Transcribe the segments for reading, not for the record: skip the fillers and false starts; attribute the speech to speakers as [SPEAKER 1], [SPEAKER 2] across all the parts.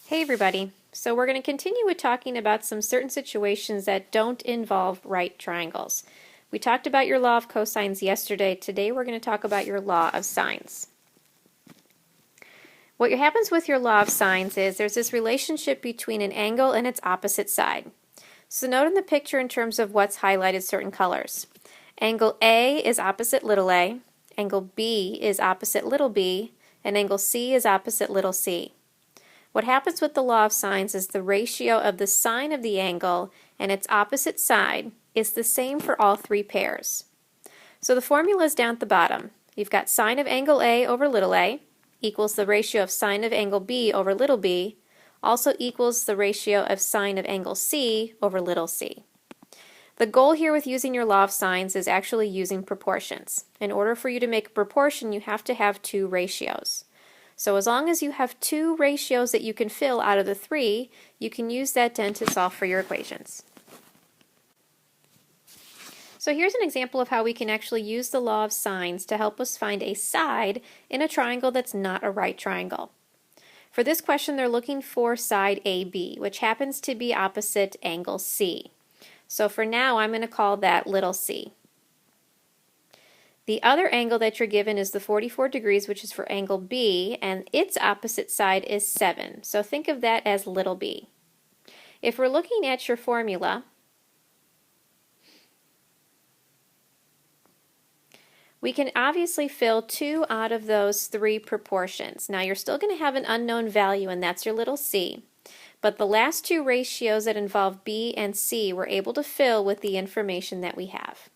[SPEAKER 1] Hey everybody, so we're going to continue with talking about some certain situations that don't involve right triangles. We talked about your law of cosines yesterday. Today we're going to talk about your law of sines. What happens with your law of sines is there's this relationship between an angle and its opposite side. So note in the picture in terms of what's highlighted certain colors. Angle A is opposite little a, angle B is opposite little b, and angle C is opposite little c. What happens with the law of sines is the ratio of the sine of the angle and its opposite side is the same for all three pairs. So the formula is down at the bottom. You've got sine of angle A over little a equals the ratio of sine of angle B over little b, also equals the ratio of sine of angle C over little c. The goal here with using your law of sines is actually using proportions. In order for you to make a proportion, you have to have two ratios. So as long as you have two ratios that you can fill out of the three, you can use that then to solve for your equations. So here's an example of how we can actually use the law of sines to help us find a side in a triangle that's not a right triangle. For this question, they're looking for side AB, which happens to be opposite angle C. So for now, I'm going to call that little c. The other angle that you're given is the 44 degrees, which is for angle B, and its opposite side is 7. So think of that as little b. If we're looking at your formula, we can obviously fill two out of those three proportions. Now you're still going to have an unknown value, and that's your little c. But the last two ratios that involve B and C we're able to fill with the information that we have.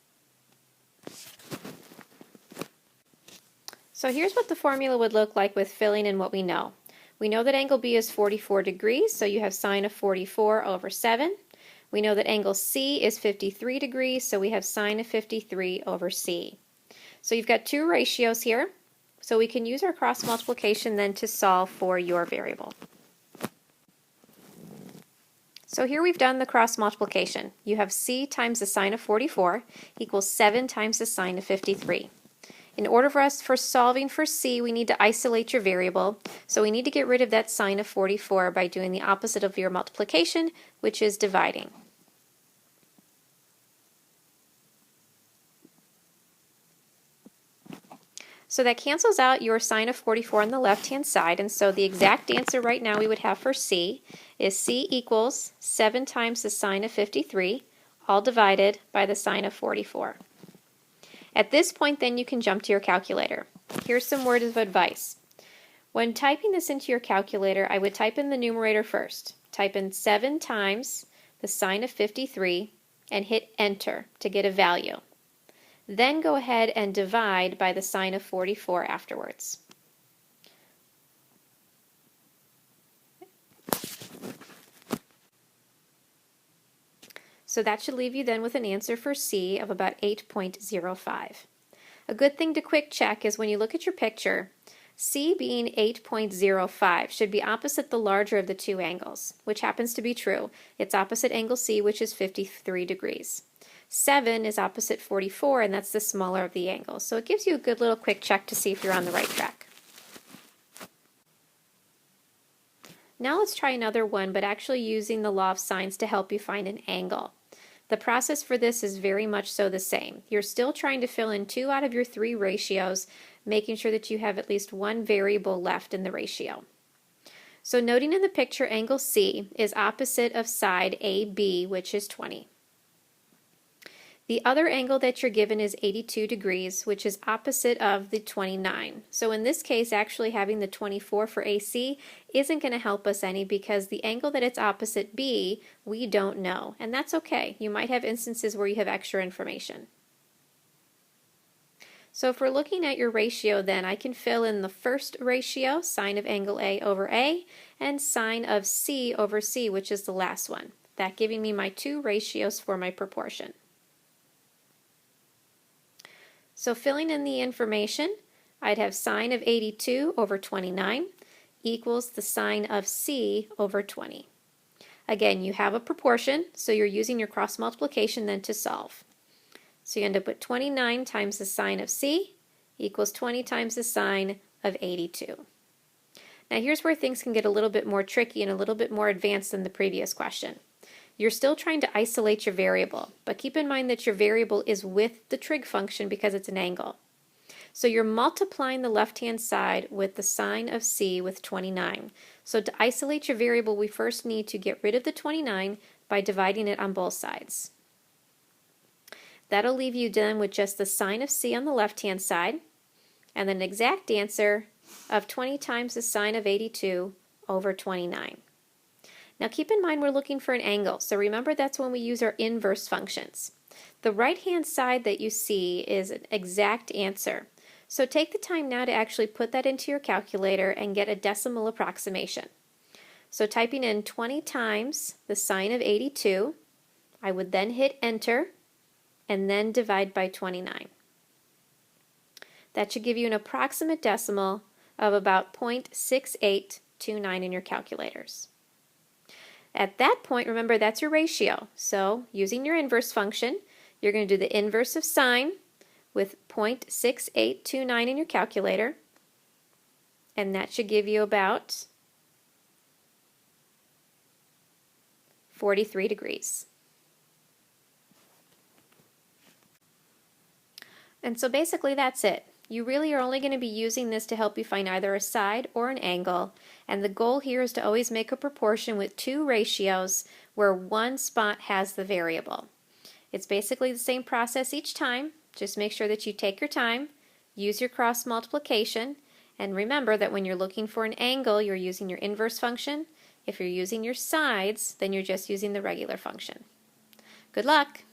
[SPEAKER 1] So here's what the formula would look like with filling in what we know. We know that angle B is 44 degrees, so you have sine of 44 over 7. We know that angle C is 53 degrees, so we have sine of 53 over C. So you've got two ratios here, so we can use our cross multiplication then to solve for your variable. So here we've done the cross multiplication. You have C times the sine of 44 equals 7 times the sine of 53. In order for solving for C, we need to isolate your variable, so we need to get rid of that sine of 44 by doing the opposite of your multiplication, which is dividing. So that cancels out your sine of 44 on the left-hand side, and so the exact answer right now we would have for C is C equals 7 times the sine of 53, all divided by the sine of 44. At this point, then, you can jump to your calculator. Here's some words of advice. When typing this into your calculator, I would type in the numerator first. Type in 7 times the sine of 53 and hit enter to get a value. Then go ahead and divide by the sine of 44 afterwards. So that should leave you then with an answer for C of about 8.05. A good thing to quick check is when you look at your picture, C being 8.05 should be opposite the larger of the two angles, which happens to be true. It's opposite angle C, which is 53 degrees. 7 is opposite 44, and that's the smaller of the angles. So it gives you a good little quick check to see if you're on the right track. Now let's try another one, but actually using the law of sines to help you find an angle. The process for this is very much so the same. You're still trying to fill in 2 out of your 3 ratios, making sure that you have at least one variable left in the ratio. So noting in the picture, angle C is opposite of side AB, which is 20. The other angle that you're given is 82 degrees, which is opposite of the 29. So in this case, actually having the 24 for AC isn't going to help us any because the angle that it's opposite B, we don't know. And that's okay. You might have instances where you have extra information. So if we're looking at your ratio, then I can fill in the first ratio, sine of angle A over A, and sine of C over C, which is the last one. That giving me my 2 ratios for my proportion. So filling in the information, I'd have sine of 82 over 29 equals the sine of C over 20. Again, you have a proportion, so you're using your cross multiplication then to solve. So you end up with 29 times the sine of C equals 20 times the sine of 82. Now here's where things can get a little bit more tricky and a little bit more advanced than the previous question. You're still trying to isolate your variable, but keep in mind that your variable is with the trig function because it's an angle. So you're multiplying the left-hand side with the sine of c with 29. So to isolate your variable, we first need to get rid of the 29 by dividing it on both sides. That'll leave you then with just the sine of c on the left-hand side, and an exact answer of 20 times the sine of 82 over 29. Now keep in mind we're looking for an angle, so remember that's when we use our inverse functions. The right-hand side that you see is an exact answer. So take the time now to actually put that into your calculator and get a decimal approximation. So typing in 20 times the sine of 82, I would then hit enter and then divide by 29. That should give you an approximate decimal of about 0.6829 in your calculators. At that point, remember that's your ratio. So using your inverse function, you're going to do the inverse of sine with 0.6829 in your calculator, and that should give you about 43 degrees. And so basically that's it. You really are only going to be using this to help you find either a side or an angle, and the goal here is to always make a proportion with two ratios where one spot has the variable. It's basically the same process each time. Just make sure that you take your time, use your cross multiplication, and remember that when you're looking for an angle, you're using your inverse function. If you're using your sides, then you're just using the regular function. Good luck!